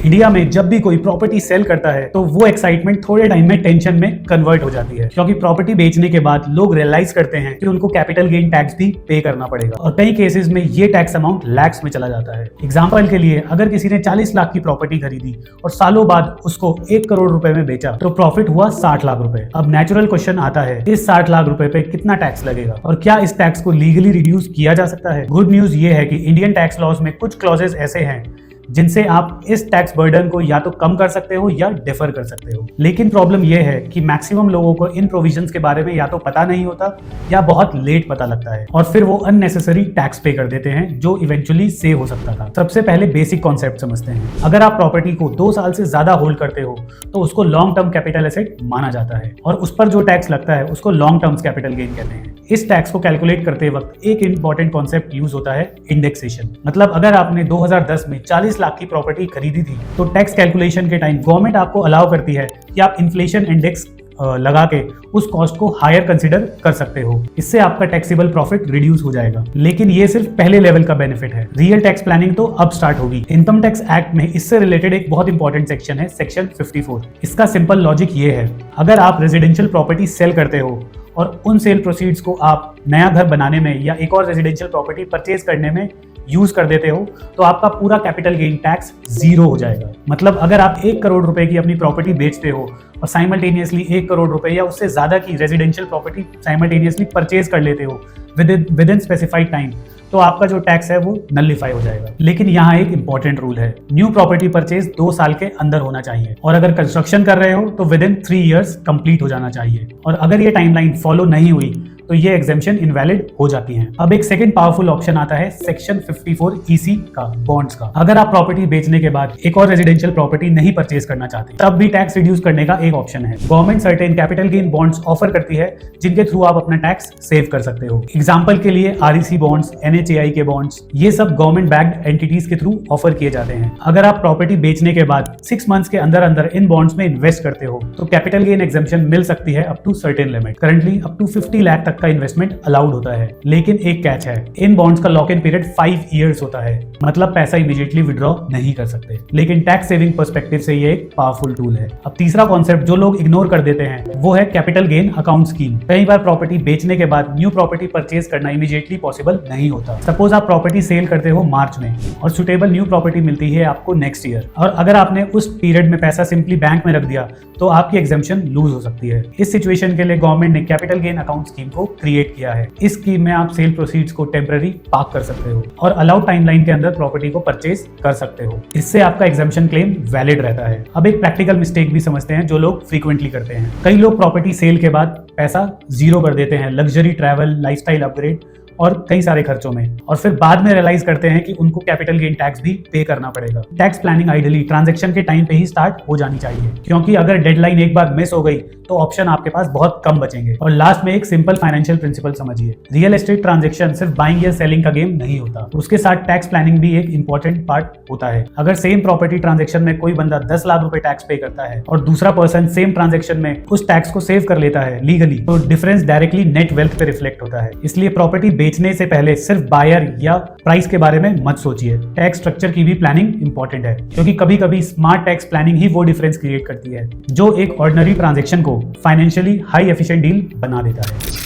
India में जब भी कोई प्रॉपर्टी सेल करता है तो वो एक्साइटमेंट थोड़े टाइम में टेंशन में कन्वर्ट हो जाती है, क्योंकि प्रॉपर्टी बेचने के बाद लोग रियलाइज करते हैं कि उनको कैपिटल गेन टैक्स भी पे करना पड़ेगा और कई केसेस में ये टैक्स अमाउंट लैक्स में चला जाता है। एग्जांपल के लिए, अगर किसी ने 40 लाख की प्रॉपर्टी खरीदी और सालों बाद उसको 1 करोड़ रुपए में बेचा तो प्रॉफिट हुआ 60 लाख रुपए। अब नेचुरल क्वेश्चन आता है, इस 60 लाख रुपए पे कितना टैक्स लगेगा और क्या इस टैक्स को लीगली रिड्यूस किया जा सकता है? गुड न्यूज ये है कि इंडियन टैक्स लॉज में कुछ क्लॉजेस ऐसे हैं जिनसे आप इस टैक्स बर्डन को या तो कम कर सकते हो या डिफर कर सकते हो। लेकिन प्रॉब्लम यह है कि मैक्सिमम लोगों को इन प्रोविजंस के बारे में या तो पता नहीं होता या बहुत लेट पता लगता है और फिर वो अननेसेसरी टैक्स पे कर देते हैं जो इवेंचुअली सेव हो सकता था। सबसे पहले बेसिक कॉन्सेप्ट समझते हैं। अगर आप प्रॉपर्टी को 2 साल से ज्यादा होल्ड करते हो तो उसको लॉन्ग टर्म कैपिटल एसेट माना जाता है और उस पर जो टैक्स लगता है उसको लॉन्ग टर्म कैपिटल गेन कहते हैं। इस टैक्स को कैलकुलेट करते वक्त एक इंपॉर्टेंट कॉन्सेप्ट यूज होता है, इंडेक्सेशन। मतलब अगर आपने 2010 में 40 लाख की प्रॉपर्टी खरीदी थी तो टैक्स कैलकुलेशन के टाइम गवर्नमेंट आपको अलाउ करती है कि आप इन्फ्लेशन इंडेक्स लगा के उस कॉस्ट को हायर कंसीडर कर सकते हो। इससे आपका टैक्सेबल प्रॉफिट रिड्यूस हो जाएगा। लेकिन ये सिर्फ पहले लेवल का बेनिफिट है। रियल टैक्स प्लानिंग तो अब स्टार्ट होगी। इनकम टैक्स एक्ट में इससे रिलेटेड एक बहुत इंपॉर्टेंट सेक्शन है, सेक्शन 54। इसका सिंपल लॉजिक ये है, अगर आप रेजिडेंशियल प्रॉपर्टी सेल करते हो और उन सेल प्रोसीड्स को आप नया घर बनाने में या एक और रेजिडेंशियल प्रॉपर्टी परचेज करने में यूज कर देते हो तो आपका पूरा कैपिटल गेन टैक्स 0 हो जाएगा। मतलब अगर आप 1 करोड़ रुपए की अपनी प्रॉपर्टी बेचते हो और साइमल्टेनियसली 1 करोड़ रुपए या उससे ज्यादा की रेजिडेंशियल प्रॉपर्टी साइमल्टेनियसली परचेज कर लेते हो विद इन स्पेसिफाइड टाइम, तो आपका जो टैक्स है वो नलिफाई हो जाएगा। लेकिन यहाँ एक इंपॉर्टेंट रूल है, न्यू प्रॉपर्टी परचेज 2 साल के अंदर होना चाहिए और अगर कंस्ट्रक्शन कर रहे हो तो विद इन 3 इयर्स कंप्लीट हो जाना चाहिए और अगर ये टाइमलाइन फॉलो नहीं हुई तो ये एग्जेम्पशन इनवैलिड हो जाती है। अब एक सेकंड पावरफुल ऑप्शन आता है सेक्शन 54 EC का, बॉन्ड्स का। अगर आप प्रॉपर्टी बेचने के बाद एक और रेजिडेंशियल प्रॉपर्टी नहीं परचेज करना चाहते तब भी टैक्स रिड्यूस करने का एक ऑप्शन है। Government certain capital gain bonds offer करती है जिनके थ्रू आप अपना टैक्स सेव कर सकते हो। एग्जाम्पल के लिए REC बॉन्ड्स, NHAI के बॉन्ड्स, ये सब गवर्नमेंट बैक्ड एंटिटीज के थ्रू ऑफर किए जाते हैं। अगर आप प्रॉपर्टी बेचने के बाद 6 मंथ्स के अंदर अंदर इन बॉन्ड्स में इन्वेस्ट करते हो तो कैपिटल गेन एग्जेम्पशन मिल सकती है up to certain limit. Currently up to 50 lakh तक का इन्वेस्टमेंट अलाउड होता है। लेकिन एक कैच है, इन बॉन्ड्स का लॉक इन पीरियड 5 इयर्स होता है। मतलब पैसा इमीडिएटली विड्रॉ नहीं कर सकते। लेकिन टैक्स सेविंग पर्सपेक्टिव से ये एक पावरफुल टूल है। अब तीसरा कॉन्सेप्ट जो लोग इग्नोर कर देते हैं वो है कैपिटल गेन अकाउंट स्कीम। कई बार प्रॉपर्टी बेचने के बाद न्यू प्रॉपर्टी परचेज करना इमीडिएटली पॉसिबल नहीं होता। सपोज आप प्रॉपर्टी सेल करते हो मार्च में और सुटेबल न्यू प्रॉपर्टी मिलती है आपको नेक्स्ट ईयर, और अगर आपने उस पीरियड में पैसा सिंपली बैंक में रख दिया तो आपकी एग्जेम्पशन लूज हो सकती है। इस सिचुएशन के लिए गवर्नमेंट ने कैपिटल गेन अकाउंट स्कीम को क्रिएट किया है। इस स्कीम में आप सेल प्रोसीड्स को टेम्पररी पार्क कर सकते हो और अलाउड टाइमलाइन के अंदर प्रॉपर्टी को परचेज कर सकते हो। इससे आपका एग्जेम्पशन क्लेम वैलिड रहता है। अब एक प्रैक्टिकल मिस्टेक भी समझते हैं जो लोग फ्रीक्वेंटली करते हैं। कई लोग प्रॉपर्टी सेल के बाद पैसा 0 कर देते हैं लग्जरी, ट्रैवल, लाइफस्टाइल अपग्रेड और कई सारे खर्चों में, और फिर बाद में रियलाइज करते हैं कि उनको कैपिटल गेन टैक्स भी पे करना पड़ेगा। टैक्स प्लानिंग आइडियली ट्रांजैक्शन के टाइम पे ही स्टार्ट हो जानी चाहिए, क्योंकि अगर डेडलाइन एक बार मिस हो गई तो ऑप्शन आपके पास बहुत कम बचेंगे। और लास्ट में एक सिंपल फाइनेंशियल प्रिंसिपल समझिए, रियल एस्टेट ट्रांजैक्शन सिर्फ बाइंग या सेलिंग का गेम नहीं होता, उसके साथ टैक्स प्लानिंग भी एक इंपॉर्टेंट पार्ट होता है। अगर सेम प्रॉपर्टी ट्रांजैक्शन में कोई बंदा 10 लाख रुपए टैक्स पे करता है और दूसरा पर्सन सेम ट्रांजैक्शन में उस टैक्स को सेव कर लेता है लीगली, तो डिफरेंस डायरेक्टली नेट वेल्थ पे रिफ्लेक्ट होता है। इसलिए प्रॉपर्टी बेचने से पहले सिर्फ बायर या प्राइस के बारे में मत सोचिए। टैक्स स्ट्रक्चर की भी प्लानिंग इंपॉर्टेंट है, क्योंकि कभी कभी स्मार्ट टैक्स प्लानिंग ही वो डिफरेंस क्रिएट करती है जो एक ऑर्डिनरी ट्रांजैक्शन को फाइनेंशियली हाई एफिशिएंट डील बना देता है।